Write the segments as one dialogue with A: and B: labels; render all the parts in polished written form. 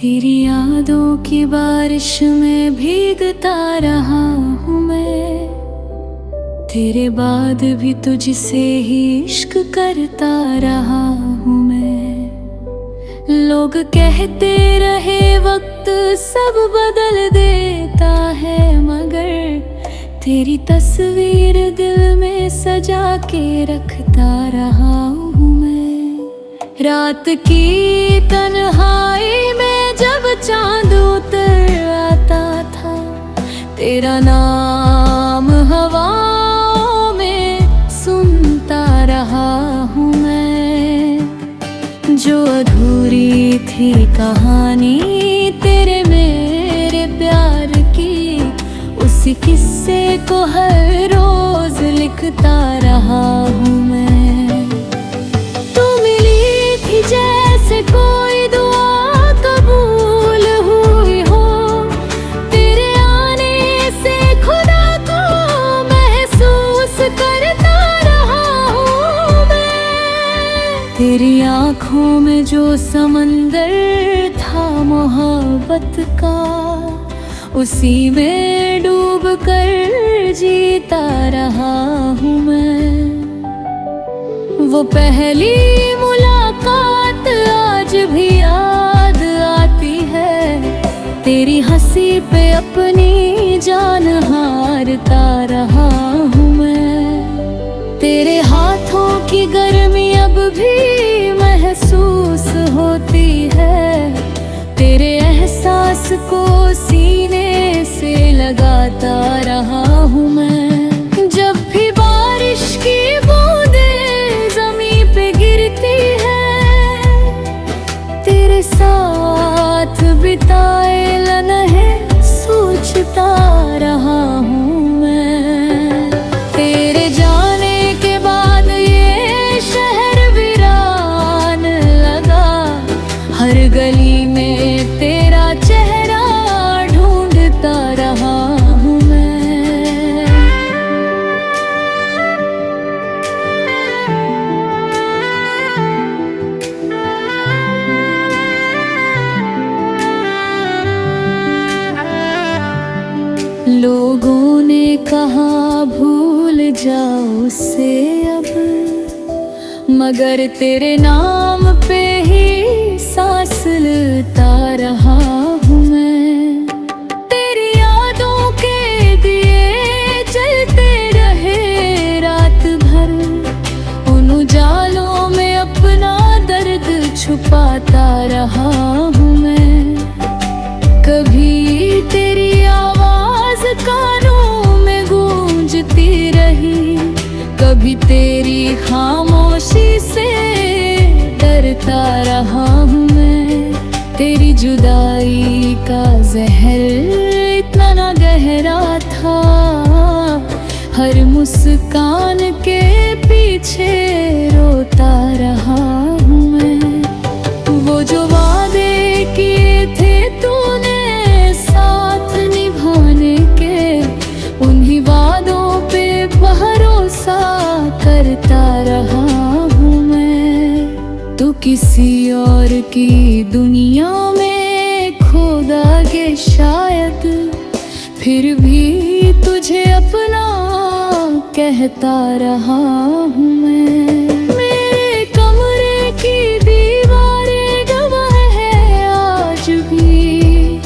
A: तेरी यादों की बारिश में भीगता रहा हूँ मैं, तेरे बाद भी तुझसे ही इश्क करता रहा हूँ मैं। लोग कहते रहे वक्त सब बदल देता है, मगर तेरी तस्वीर दिल में सजा के रखता रहा हूँ मैं। रात की तन्हाई में जब चांद उतर आता था, तेरा नाम हवाओं में सुनता रहा हूँ मैं। जो अधूरी थी कहानी तेरे मेरे प्यार की, उसी किस्से को हर रोज लिखता रहा हूँ मैं। जैसे कोई दुआ कबूल हुई हो, तेरे आने से खुदा को महसूस करता रहा हूँ मैं। तेरी आँखों में जो समंदर था मोहब्बत का, उसी में डूब कर जीता रहा हूँ मैं। वो पहली मुलाकात आज भी याद आती है, तेरी हंसी पे अपनी जान हारता रहा हूँ मैं। तेरे हाथों की गर्मी अब भी महसूस होती है, तेरे एहसास को सीने से लगाता रहा हूँ मैं। जब भी बारिश की साथ बिताए लम्हे सोचता रहा हूँ मैं। तेरे जाने के बाद ये शहर वीरान लगा, हर गली में तेरा चेहरा ढूंढता रहा हूँ मैं। लोगों ने कहा भूल जाओ उसे अब, मगर तेरे नाम पे ही सांस लेता रहा हूँ मैं। तेरी यादों के दिए जलते रहे रात भर, उन उजालों में अपना दर्द छुपाता रहा हूँ मैं। कभी तेरी कानों में गूंजती रही, कभी तेरी खामोशी से डरता रहा हूँ मैं। तेरी जुदाई का जहर इतना ना गहरा था, हर मुस्कान के पीछे रोता रहा हूँ मैं। वो जो वादे किए थे तूने साथ निभाने के, उन्हीं वादों पे भरोसा करता रहा हूँ मैं। तू किसी और की दुनिया में खोदा के शायद, फिर भी तुझे अपना कहता रहा हूँ मैं। मेरे कमरे की दीवारें गवाह है आज भी,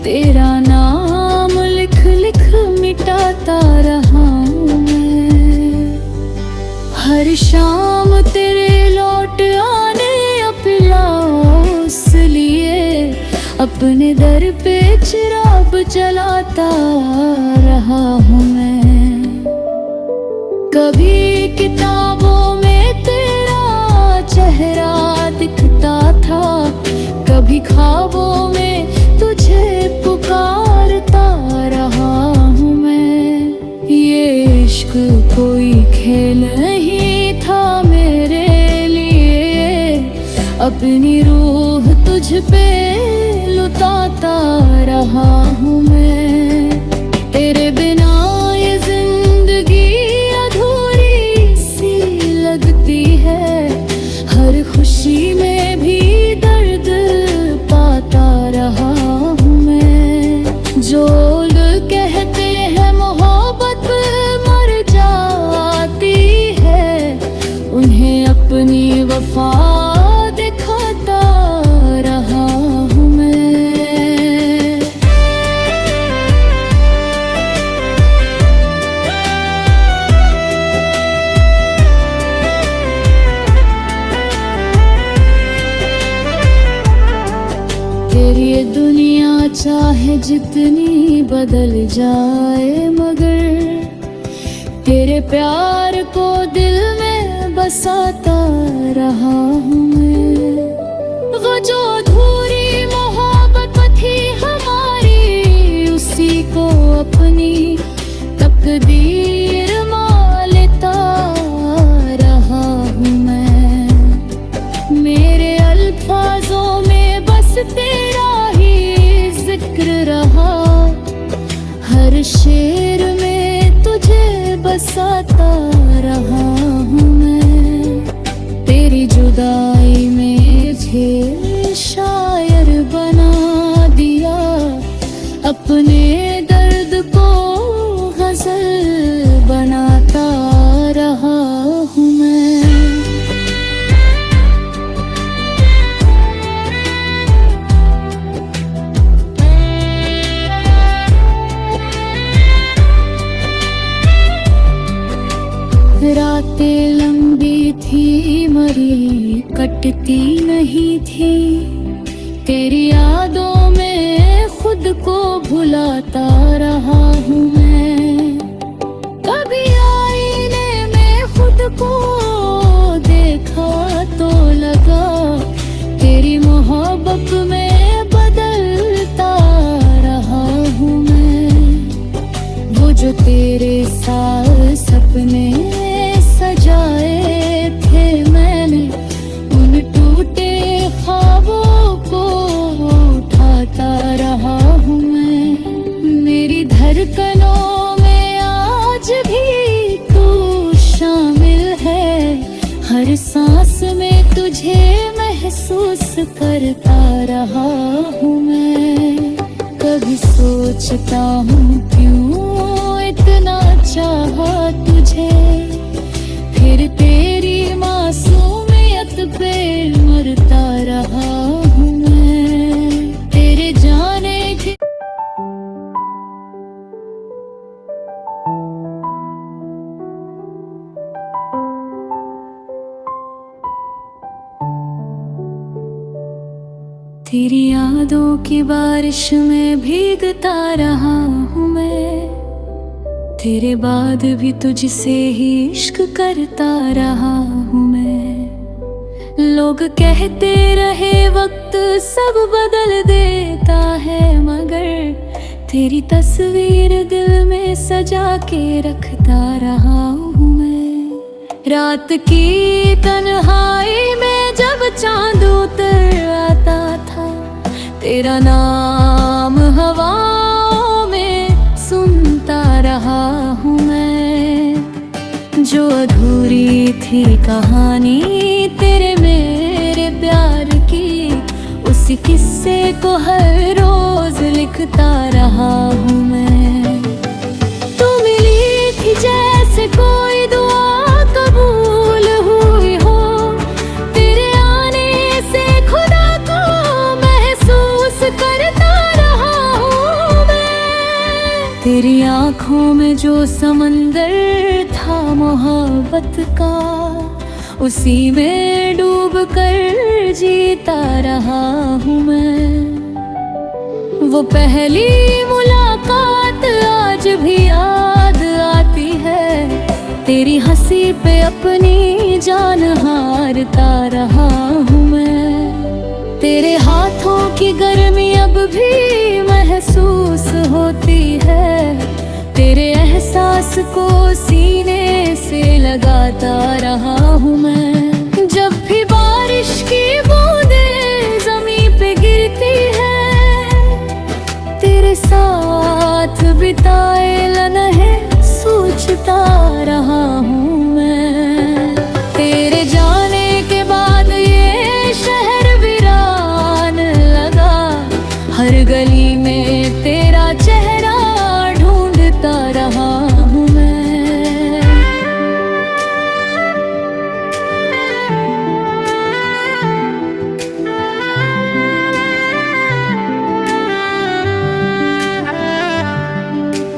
A: तेरा नाम लिख लिख मिटाता रहा हूँ मैं। हर शाम तेरे लौट आने अपिलास लिए, अपने दर पे चिराग जलाता रहा हूँ मैं। कभी किताबों में तेरा चेहरा दिखता था, कभी ख्वाबों में तुझे पुकारता रहा हूँ मैं। ये इश्क कोई खेल नहीं था मेरे लिए, अपनी रूह तुझ पे लुटाता रहा हूँ मैं। तेरे बिना ये जिंदगी अधूरी सी लगती है, हर खुशी में भी दर्द पाता रहा जो लोग कहते हैं मोहब्बत मर जाती है, उन्हें अपनी वफा दिखाता रहा हूँ मैं। तेरी ये दुनिया चाहे जितनी बदल जाए, मगर तेरे प्यार को दिल में बसाता रहा हूँ मैं। वो जो अधूरी मोहब्बत थी हमारी, उसी को अपनी तकदीर मान लेता रहा हूँ मैं। मेरे अल्फाजों में बस तेरा ही जिक्र रहा, हर शेर में तुझे बसाता रहा हूँ मैं। तेरी जुदाई में मुझे शायर बना दिया, अपने दर्द को गज़ल बनाता रहा हूँ मैं। रातें लंबी थी मरी कटती नहीं थी, तेरी यादों में खुद को भुलाता रहा हूँ मैं। कभी आईने में खुद को देखा तो लगा, तेरी मोहब्बत में बदलता रहा हूँ मैं। वो जो तेरे साथ सपने सजाए थे मैंने, उन टूटे ख्वाबों को उठाता रहा हूँ मैं। मेरी धड़कनों में आज भी तू शामिल है, हर सांस में तुझे महसूस करता रहा हूँ मैं। कभी सोचता हूँ क्यों इतना चाहा तुझे, फिर तेरी मासूमियत पे मरता रहा हूँ मैं। तेरे जाने के तेरी यादों की बारिश में भीगता रहा हूँ मैं। तेरे बाद भी तुझसे ही इश्क करता रहा हूँ मैं। लोग कहते रहे वक्त सब बदल देता है, मगर तेरी तस्वीर दिल में सजा के रखता रहा हूँ मैं। रात की तन्हाई में जब चांद उतर आता था, तेरा नाम हवाओं में सुनता रहा हूँ मैं। जो अधूरी थी कहानी तेरे मेरे प्यार की, उसी किस्से को हर रोज लिखता रहा हूँ मैं। तू मिली थी जैसे कोई दुआ कबूल हुई हो, तेरे आने से खुदा को महसूस करता रहा हूँ मैं। तेरी आँखों में जो समंदर था मोहब्बत का, उसी में डूब कर जीता रहा हूँ मैं। वो पहली मुलाकात आज भी याद आती है, तेरी हंसी पे अपनी जान हारता रहा हूँ मैं। तेरे हाथों की गर्मी अब भी महसूस होती है, तेरे एहसास को सीने से लगाता रहा हूँ मैं। जब भी बारिश की बूंदें ज़मीं पे गिरती है, तेरे साथ बिताए लम्हे सोचता रहा हूँ मैं। तेरे जाने के बाद ये शहर वीरान लगा, हर गली में तेरा चेहरा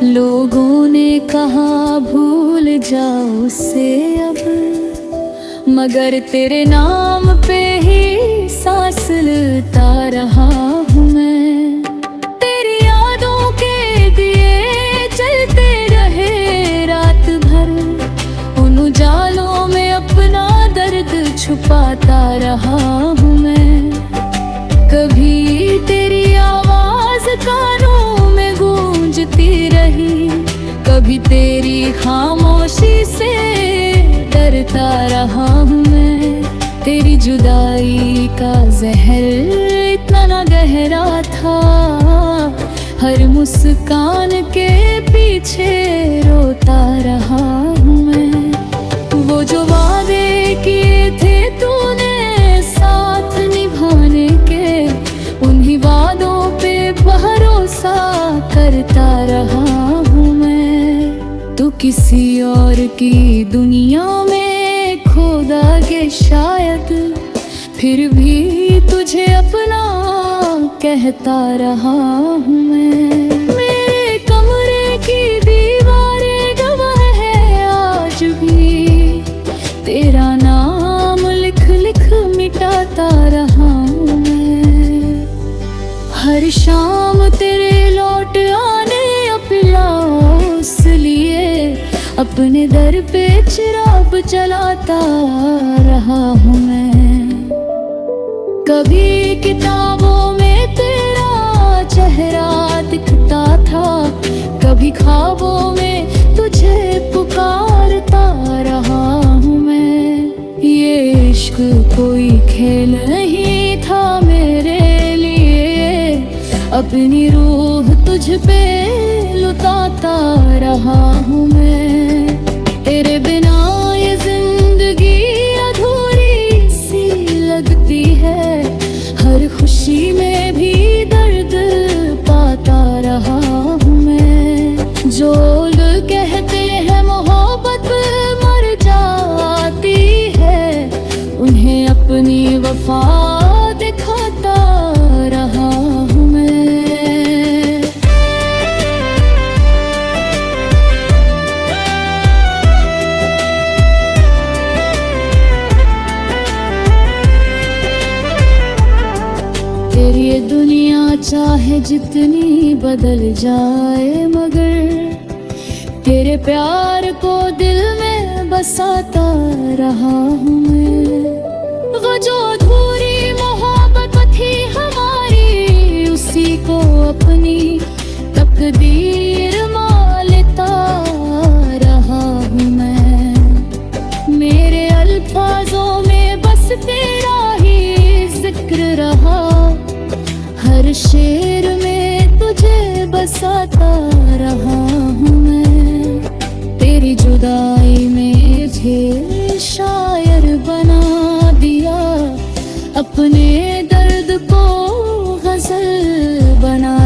A: लोगों ने कहा भूल जाओ उसे अब, मगर तेरे नाम पे ही सांस लेता रहा हूँ मैं। तेरी यादों के दिए जलते रहे रात भर, उन उजालों में अपना दर्द छुपाता रहा हूँ मैं। कभी तेरी आवाज कानों में गूंजती रही, कभी तेरी खामोशी से डरता रहा हूँ मैं। तेरी जुदाई का जहर इतना ना गहरा था, हर मुस्कान के पीछे रोता रहा हूँ मैं। वो जो वादे किए थे तूने साथ निभाने के, उन्हीं वादों पे भरोसा करता रहा हूँ मैं। तू किसी और की दुनिया में खोदा के शायद, फिर भी तुझे अपना कहता रहा हूँ मैं। मेरे कमरे की दीवारें गवाह है आज भी, तेरा नाम लिख लिख मिटाता रहा हूँ मैं। हर शाम तेरे लौट आने अपिलास लिए, अपने दर पे चिराग जलाता रहा हूँ मैं। कभी किताबों में तेरा चेहरा दिखता था, कभी ख्वाबों में तुझे पुकारता रहा हूँ मैं। ये इश्क कोई खेल नहीं था मेरे लिए, अपनी रूह तुझ पे लुटाता रहा हूँ मैं। तेरे बिना ये जिंदगी अधूरी सी लगती है, हर खुशी में भी दर्द पाता रहा हूँ मैं। जो लोग कहते हैं मोहब्बत मर जाती है, उन्हें अपनी वफा दिखाता रहा हूँ मैं। तेरी ये दुनिया चाहे जितनी बदल जाए, मगर तेरे प्यार को दिल में बसाता रहा हूँ मैं। वो जो अधूरी मोहब्बत थी हमारी, उसी को अपनी तकदीर मान लेता रहा हूँ मैं। मेरे अल्फाजों में बस तेरा ही जिक्र रहा, हर शेर में तुझे बसाता रहा हूँ मैं। तेरी जुदाई में मुझे शायर बना दिया, अपने दर्द को गजल बना